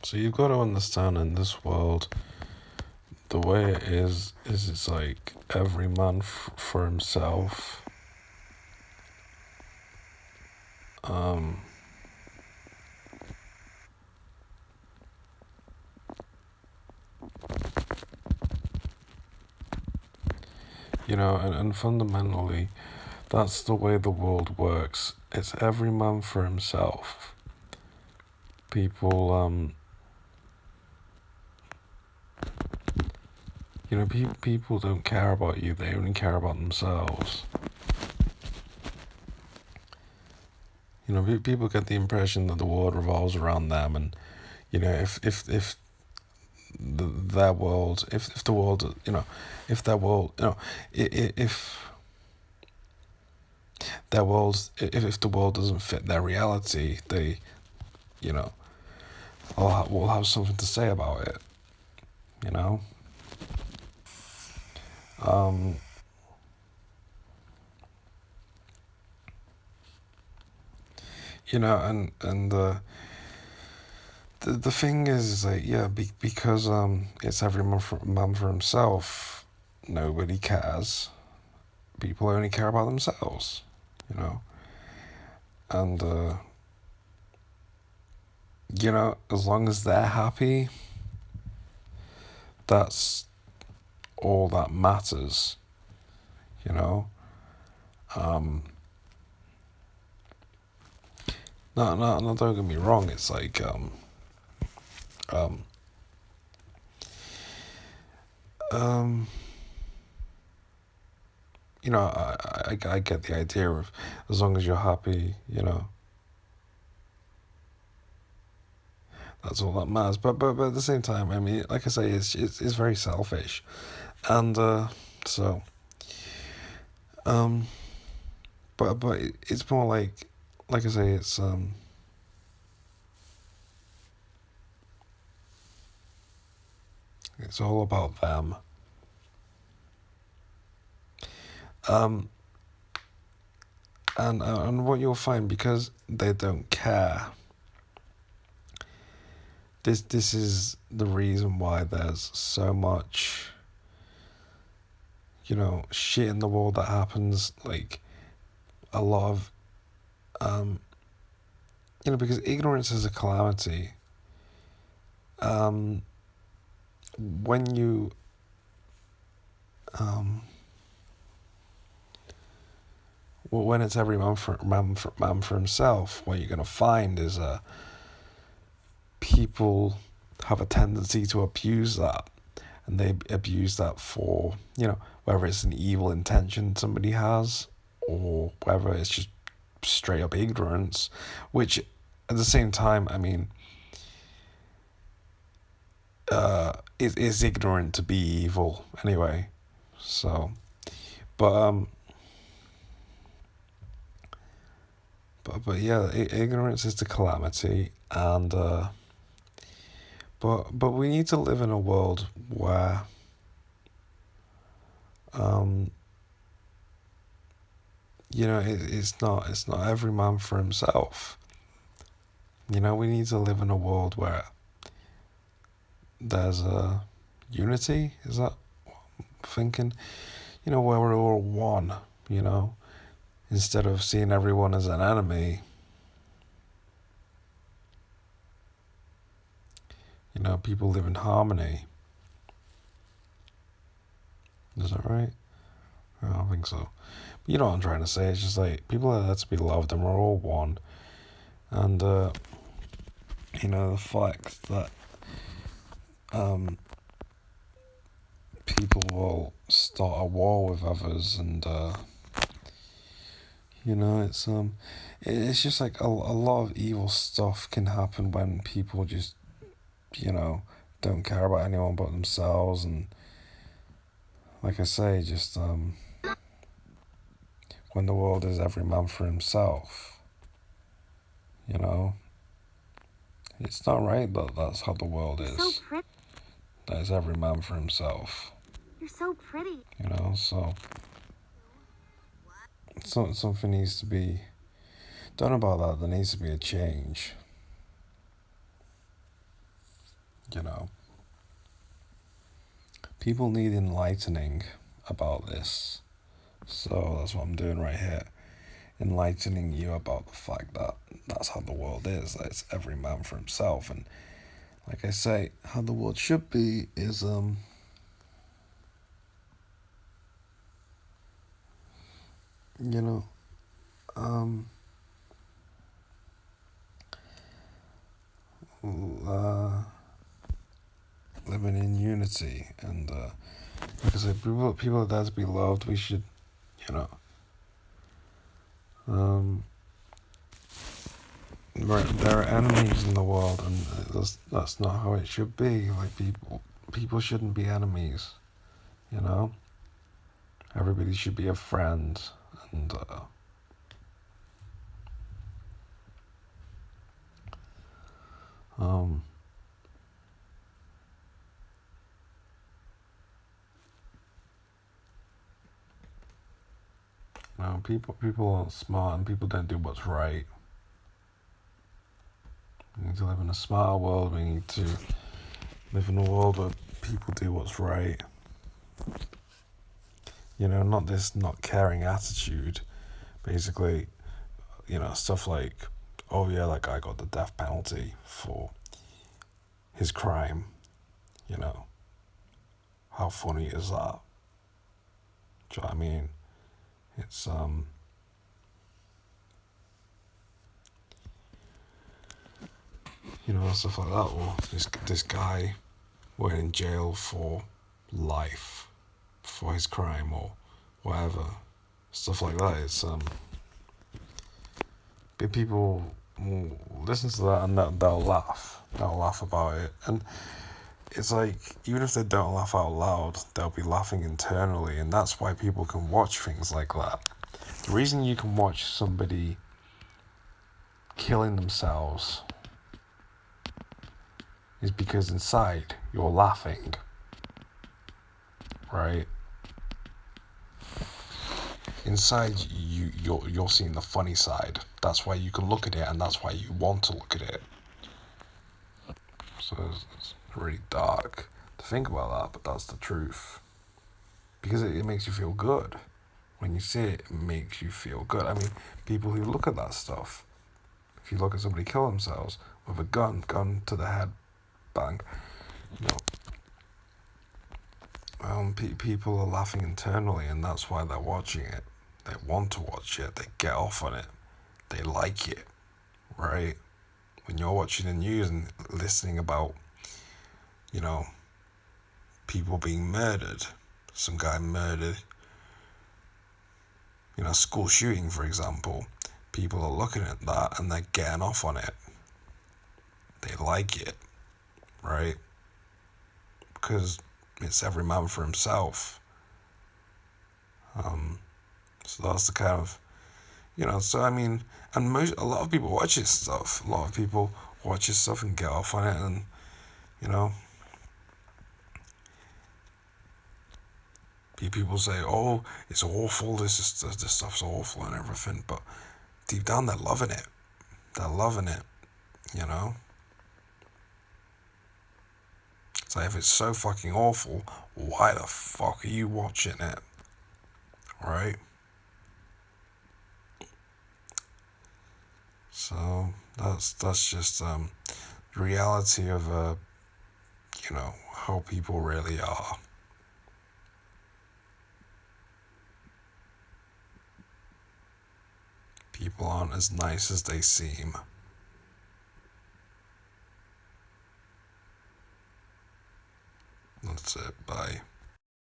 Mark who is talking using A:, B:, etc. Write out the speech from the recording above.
A: So you've got to understand in this world, the way it is it's like every man for himself. Um, and fundamentally, that's the way the world works. It's every man for himself. People, people don't care about you. They only care about themselves. People get the impression that the world revolves around them, and if their world, if the world, if their world, if their world, if the world doesn't fit their reality, they, you know, will have something to say about it. You know, um, and the thing is like, yeah, because it's every man for himself. Nobody cares. People only care about themselves. You know, and as long as they're happy, that's all that matters. You know, um, no, don't get me wrong. It's like um, um, I get the idea of as long as you're happy, that's all that matters. But at the same time, I mean, like I say, it's very selfish, and so um, but it's more like I say, it's all about them. Um, and what you'll find, because they don't care. This is the reason why there's so much, shit in the world that happens. Like a lot of, um, because ignorance is a calamity. Um, when you, um, when it's every man for himself, what you're gonna find is people have a tendency to abuse that, and they abuse that for whether it's an evil intention somebody has, or whether it's just straight up ignorance, which at the same time, I mean, it is ignorant to be evil anyway. So, but but yeah, ignorance is the calamity, and but we need to live in a world where um it's not every man for himself. We need to live in a world where there's a unity. Is that what I'm thinking? Where we're all one. You know, instead of seeing everyone as an enemy. People live in harmony. Is that right? I don't think so. But you know what I'm trying to say? It's just like people are there to be loved, and we're all one. And the fact that um, people will start a war with others, and it's just like a lot of evil stuff can happen when people just you know don't care about anyone but themselves, and like I say, just when the world is every man for himself, you know, it's not right that that's how the world is. So pretty. That is every man for himself. You're so pretty. So something needs to be done about that. There needs to be a change. you know. People need enlightening about this. So that's what I'm doing right here. Enlightening you about the fact that that's how the world is. That it's every man for himself. And like I say, how the world should be is you know, um uh living in unity and like I said, people are there to be loved. We should, you know, um there are enemies in the world, and that's not how it should be. Like people shouldn't be enemies. You know, everybody should be a friend, and um, you know, people aren't smart, and people don't do what's right. We need to live in a smarter world. We need to live in a world where people do what's right. You know, not this not caring attitude. Basically, you know, stuff like, oh yeah, that guy got the death penalty for his crime. You know, how funny is that? Do you know what I mean? It's you know, stuff like that. Or this guy went in jail for life for his crime or whatever. Stuff like that. It's people will listen to that and they'll laugh. They'll laugh about it, and it's like even if they don't laugh out loud, they'll be laughing internally, and that's why people can watch things like that. The reason you can watch somebody killing themselves is because inside you're laughing, right? Inside you're seeing the funny side. That's why you can look at it, and that's why you want to look at it. So it's really dark to think about that, but that's the truth. Because it makes you feel good. When you see it, it makes you feel good. I mean, people who look at that stuff, if you look at somebody kill themselves with a gun to the head, bang, you know, people are laughing internally, and that's why they're watching it. They want to watch it. They get off on it. They like it, right? When you're watching the news and listening about, you know, people being murdered, some guy murdered, you know, school shooting, for example, people are looking at that and they're getting off on it. They like it, right? Because it's every man for himself. So that's the kind of, you know, so I mean, and a lot of people watch this stuff. A lot of people watch this stuff and get off on it, and, you know, people say, oh, it's awful, this stuff's awful and everything, but deep down they're loving it. They're loving it, you know? So if it's so fucking awful, why the fuck are you watching it? Right? So that's just the reality of you know, how people really are. People aren't as nice as they seem. That's it. Bye.